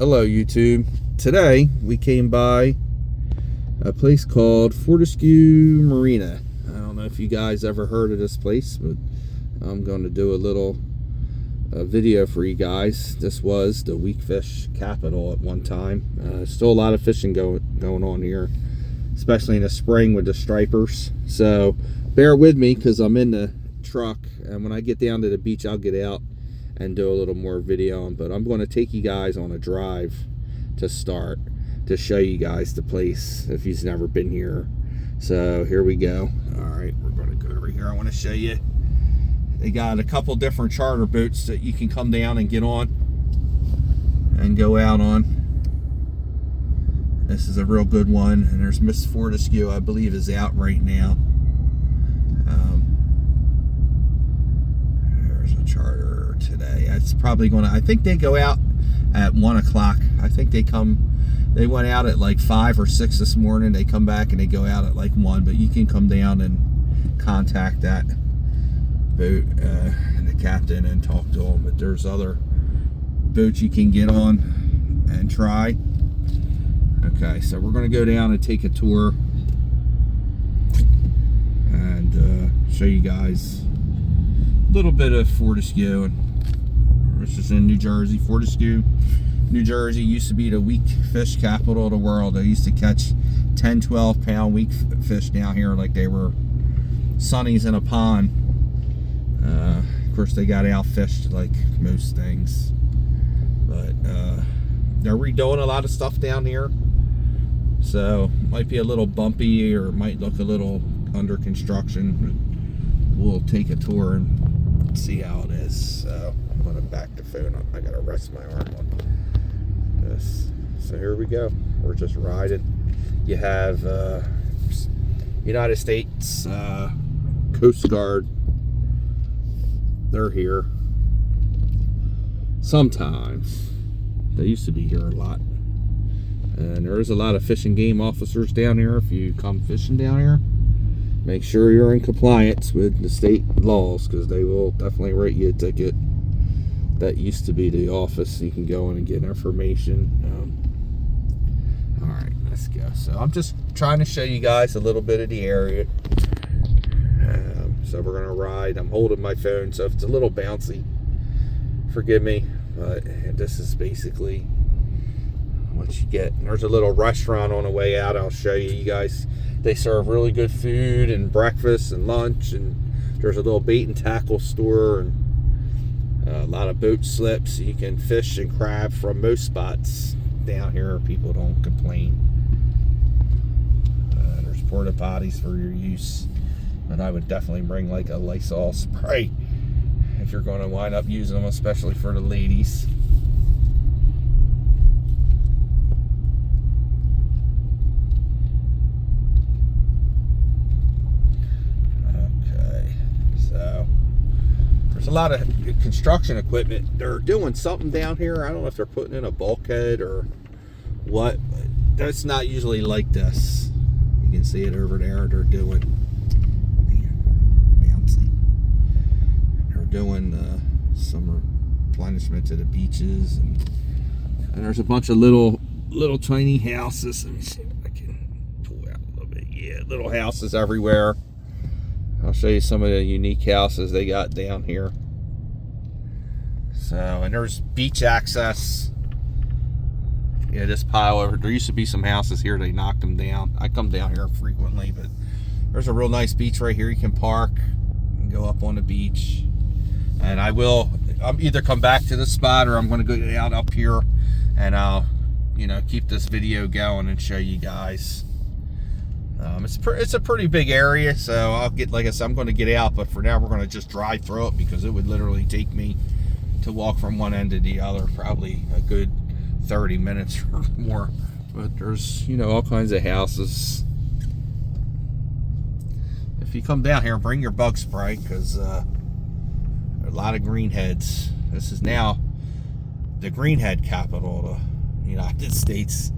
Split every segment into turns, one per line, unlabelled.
Hello YouTube. Today we came by a place called Fortescue Marina. I don't know if you guys ever heard of this place, but I'm going to do a little video for you guys. This was the weakfish capital at one time. Still a lot of fishing going on here, especially in the spring with the stripers. So bear with me because I'm in the truck, and when I get down to the beach I'll get out and do a little more video on, but I'm going to take you guys on a drive to start to show you guys the place if you've never been here. So here we go. All right, we're going to go over here. I want to show you, they got a couple different charter boats that you can come down and get on and go out on. This is a real good one, and there's Miss Fortescue, I believe, is out right now. There's a charter today. It's probably going to, I think they go out at 1 o'clock. I think they went out at like 5 or 6 this morning. They come back and they go out at like 1, but you can come down and contact that boat and the captain and talk to them. But there's other boats you can get on and try. Okay, so we're going to go down and take a tour and show you guys a little bit of Fortescue. This is in New Jersey. Fortescue, New Jersey used to be the weak fish capital of the world. They used to catch 10, 12 pound weak fish down here like they were sunnies in a pond. Of course, they got outfished like most things, but they're redoing a lot of stuff down here, so might be a little bumpy or might look a little under construction, but we'll take a tour and see how it is. So I'm gonna back the phone up. I gotta rest my arm on this. So here we go. We're just riding. You have United States Coast Guard. They're here sometimes. They used to be here a lot. And there is a lot of fish and game officers down here. If you come fishing down here, make sure you're in compliance with the state laws, because they will definitely write you a ticket. That used to be the office. You can go in and get information. All right, let's go. So I'm just trying to show you guys a little bit of the area. So we're gonna ride. I'm holding my phone, so if it's a little bouncy, forgive me. But this is basically what you get. And there's a little restaurant on the way out. I'll show you. You guys, they serve really good food and breakfast and lunch. And there's a little bait and tackle store and a lot of boat slips. You can fish and crab from most spots down here. People don't complain. There's porta potties for your use. And I would definitely bring like a Lysol spray if you're going to wind up using them, especially for the ladies. Okay, so there's a lot of construction equipment. They're doing something down here. I don't know if they're putting in a bulkhead or what, but that's not usually like this. You can see it over there. They're doing some replenishment to the beaches, and there's a bunch of little tiny houses. Let me see if I can pull out a little bit. Yeah, little houses everywhere. I'll show you some of the unique houses they got down here. So, and there's beach access. Yeah, this pile over there used to be some houses here. They knocked them down. I come down here frequently, but there's a real nice beach right here. You can park and go up on the beach. And I'm either come back to this spot, or I'm going to go out up here, and I'll, keep this video going and show you guys. It's a pretty big area, so I'll get, like I said, I'm going to get out, but for now we're going to just drive through it, because it would literally take me to walk from one end to the other, probably a good 30 minutes or more. But there's, all kinds of houses. If you come down here, bring your bug spray, because a lot of greenheads. This is now the greenhead capital of the United States,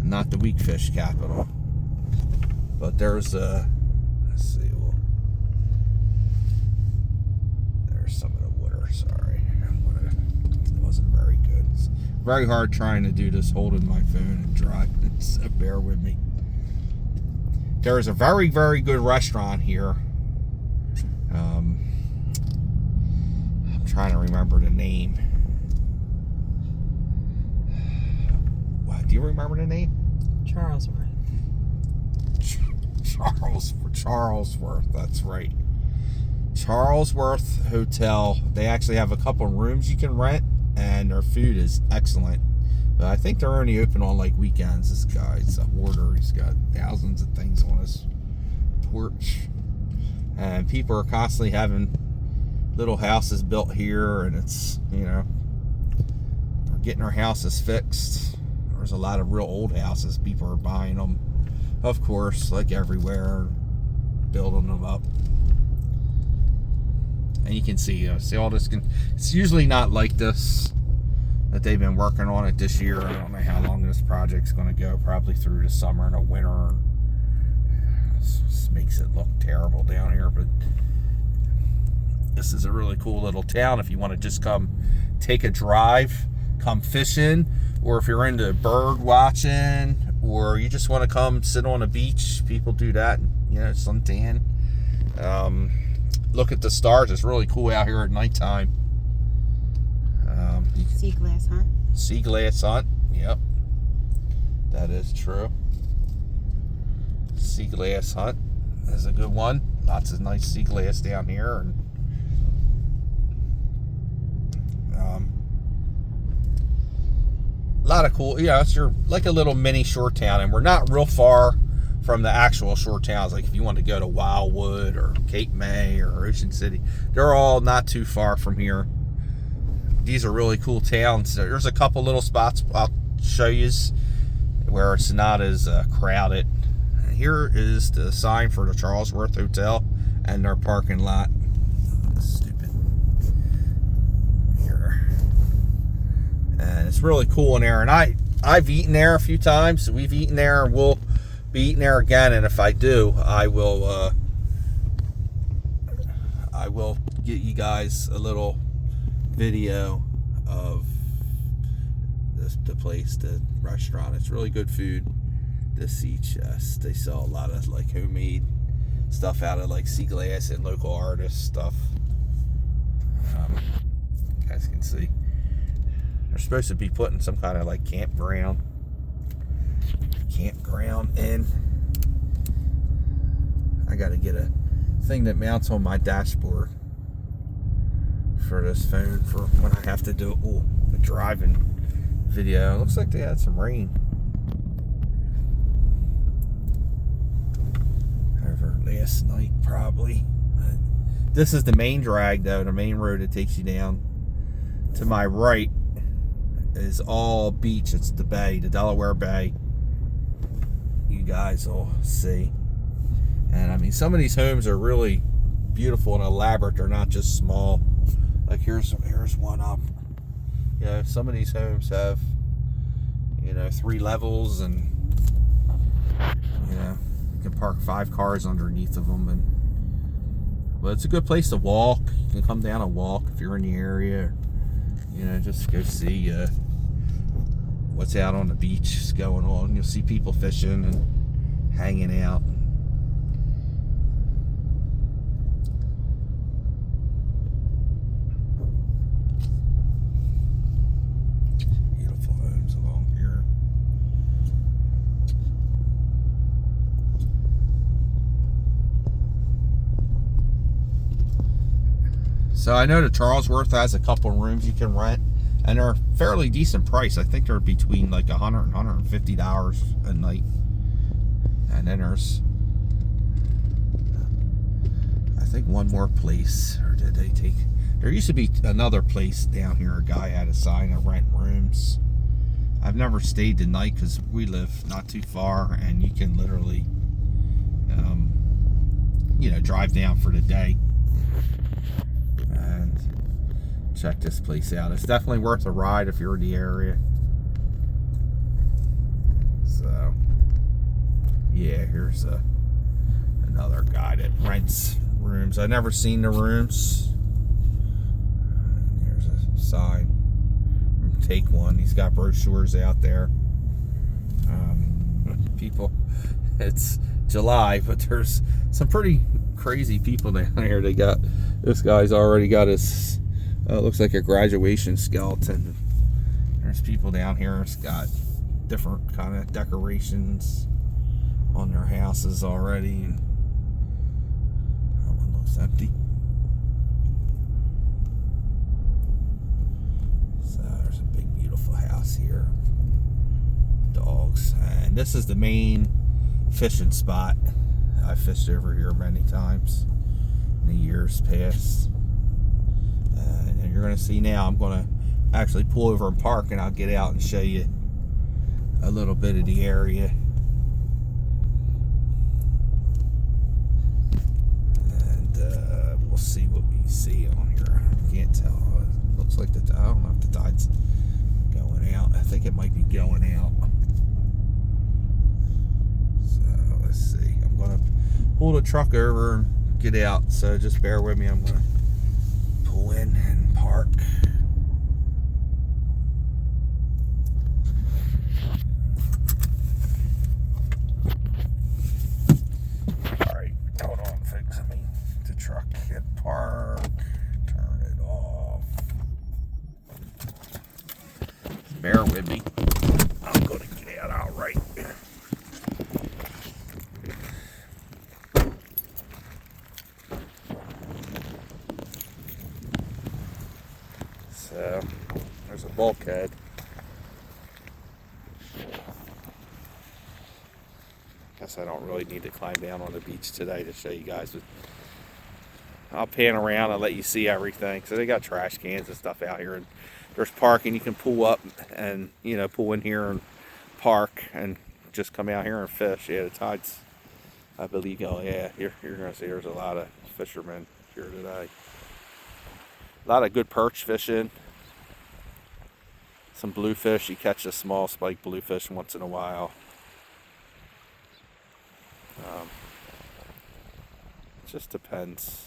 not the weakfish capital. But there's let's see, there's some of the water. Sorry, it wasn't very good. very hard trying to do this holding my phone and driving, so bear with me. There's a very, very good restaurant here. I'm trying to remember the name. Do you remember the name?
Charlesworth.
Charlesworth, that's right. Charlesworth Hotel. They actually have a couple rooms you can rent, and their food is excellent. But I think they're only open on like weekends. This guy's a hoarder. He's got thousands of things on his porch. And people are constantly having little houses built here, and it's, you know, they're getting their houses fixed. There's a lot of real old houses. People are buying them, of course, like everywhere, building them up. And you can see all this. It's usually not like this, that they've been working on it this year. I don't know how long this project's going to go. Probably through the summer and the winter. This makes it look terrible down here, but this is a really cool little town. If you want to just come take a drive, come fishing, or if you're into bird watching, or you just want to come sit on a beach, people do that. You know, suntan. Look at the stars. It's really cool out here at nighttime.
Sea glass hunt.
Sea glass hunt. Yep, that is true. Sea glass hunt is a good one. Lots of nice sea glass down here, and a lot of cool. Yeah, it's like a little mini shore town, and we're not real far from the actual shore towns. Like if you want to go to Wildwood or Cape May or Ocean City, they're all not too far from here. These are really cool towns. There's a couple little spots I'll show you where it's not as crowded. And here is the sign for the Charlesworth Hotel and their parking lot. Stupid. Here. And it's really cool in there. And I've eaten there a few times. We've eaten there, and we'll be eating there again. And if I do, I will get you guys a little video of the place, the restaurant. It's really good food. The Sea Chest, they sell a lot of like homemade stuff out of like sea glass and local artist stuff. You guys can see they're supposed to be putting some kind of like campground in. I gotta get a thing that mounts on my dashboard for this phone for when I have to do a driving video. It looks like they had some rain over last night, probably. This is the main drag, though, the main road that takes you down. To my right is all beach. It's the bay, the Delaware Bay. You guys will see. And I mean, some of these homes are really beautiful and elaborate. They're not just small. Like here's one up. You know, some of these homes have, you know, 3 levels, and you know, you can park 5 cars underneath of them. But it's a good place to walk. You can come down and walk if you're in the area. You know, just go see what's out on the beach going on. You'll see people fishing and hanging out. So I know that Charlesworth has a couple rooms you can rent, and they're fairly decent price. I think they're between like $100 and $150 a night. And then there's, I think, one more place. Or did they take? There used to be another place down here. A guy had a sign to rent rooms. I've never stayed the night because we live not too far, and you can literally, you know, drive down for the day. And check this place out. It's definitely worth a ride if you're in the area. So yeah, here's another guy that rents rooms. I've never seen the rooms. Here's a sign. take one. He's got brochures out there. People, it's July, but there's some pretty crazy people down here. This guy's already got his, looks like a graduation skeleton. There's people down here that's got different kind of decorations on their houses already. And that one looks empty. So there's a big, beautiful house here. Dogs. And this is the main fishing spot. I fished over here many times in the years past. And you're going to see now, I'm going to actually pull over and park, and I'll get out and show you a little bit of the area. And we'll see what we see on here. I can't tell. It looks like I don't know if the tide's going out. I think it might be going out. So let's see. I'm going to pull the truck over and get out. So just bear with me. I'm going to pull in and park. Park, turn it off. Bear with me. I'm going to get out all right. So, there's a bulkhead. Guess I don't really need to climb down on the beach today to show you guys. I'll pan around and let you see everything. So they got trash cans and stuff out here, and there's parking. You can pull up and pull in here and park and just come out here and fish. Yeah, the tide's, I believe. Oh yeah, you're gonna see there's a lot of fishermen here today. A lot of good perch fishing. Some bluefish. You catch a small spike bluefish once in a while. It just depends.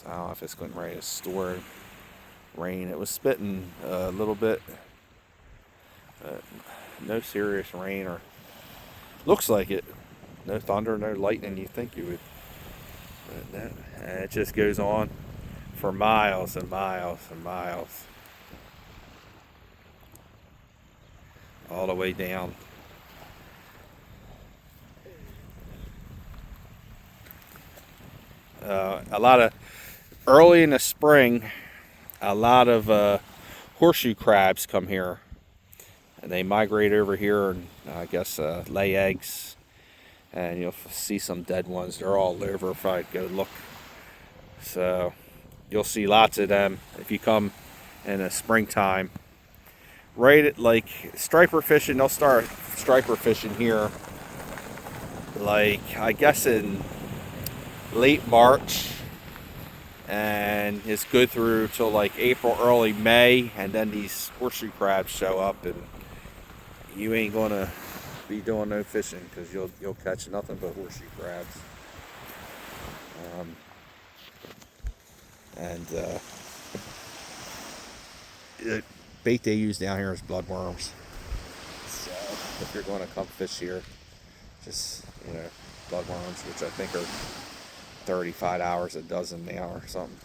I don't know if it's going ready to store rain. It was spitting a little bit. No serious rain, or looks like it. No thunder, no lightning. You think you would. But no. And it just goes on for miles and miles and miles. All the way down. A lot of early in the spring, a lot of horseshoe crabs come here, and they migrate over here and I guess lay eggs, and you'll see some dead ones. They're all over if I go look. So you'll see lots of them if you come in the springtime. Right at like striper fishing, they'll start striper fishing here like I guess in late March, and it's good through till like April, early May, and then these horseshoe crabs show up, and you ain't gonna be doing no fishing because you'll catch nothing but horseshoe crabs. The bait they use down here is bloodworms. So if you're going to come fish here, just bloodworms, which I think are $35 a dozen now or something.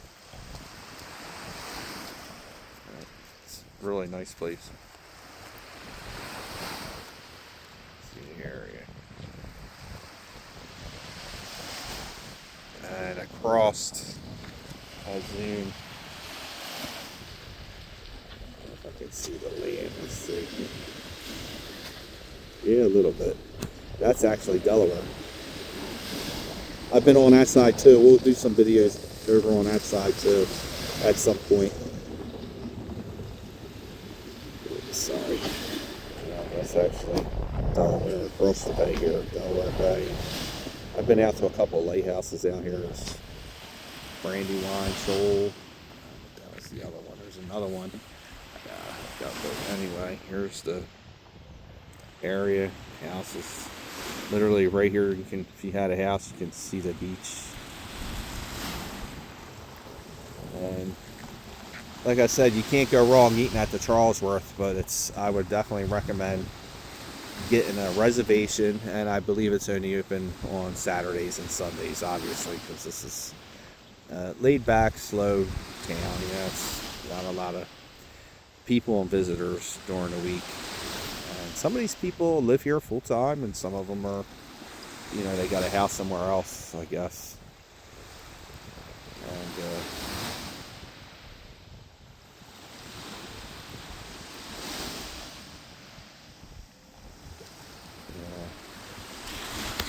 It's a really nice place. See the area. And across a zoom. If I can see the land, let's see. Yeah, a little bit. That's actually Delaware. I've been on that side too. We'll do some videos over on that side too at some point. Sorry. Yeah, that's actually Delaware, across the bay here, Delaware Bay. I've been out to a couple of lighthouses out here. There's Brandywine, Shoal. That was the other one. There's another one. Anyway, here's the area, houses. Literally right here, you can, if you had a house, you can see the beach. And like I said, you can't go wrong eating at the Charlesworth, but I would definitely recommend getting a reservation, and I believe it's only open on Saturdays and Sundays, obviously, because this is laid back, slow town. It's not a lot of people and visitors during the week. And some of these people live here full time, and some of them are, they got a house somewhere else, I guess.